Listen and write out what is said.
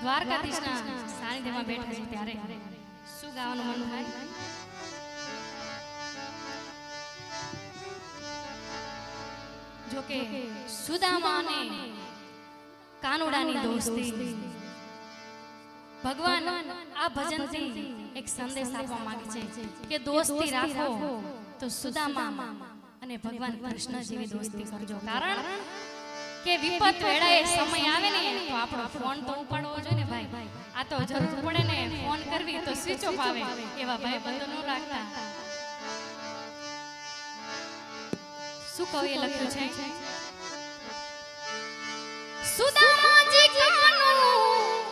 દ્વારકાધીશના સાનિધ્યમાં બેઠા છે ત્યારે શું ગાવાનું મન થાય? જો કે સુદામા અને કાનુડાની દોસ્તી, ભગવાન આ ભજનથી એક સંદેશ આપવા માંગે છે કે દોસ્તી રાખો તો સુદામા અને ભગવાન કૃષ્ણ જેવી દોસ્તી કરજો. કારણ કે વિપત વેળાએ સમય આવે ને તો આપણો ફોન તો ઉપાડવો જોઈએ ને ભાઈ. આ તો જરૂર પડે ને ફોન કરવી તો સ્વિચ ઓફ આવે, એવા ભાઈ બંધો ન રાખતા. શું કવિએ લખ્યું છે? સુદામાજી કાનુડાને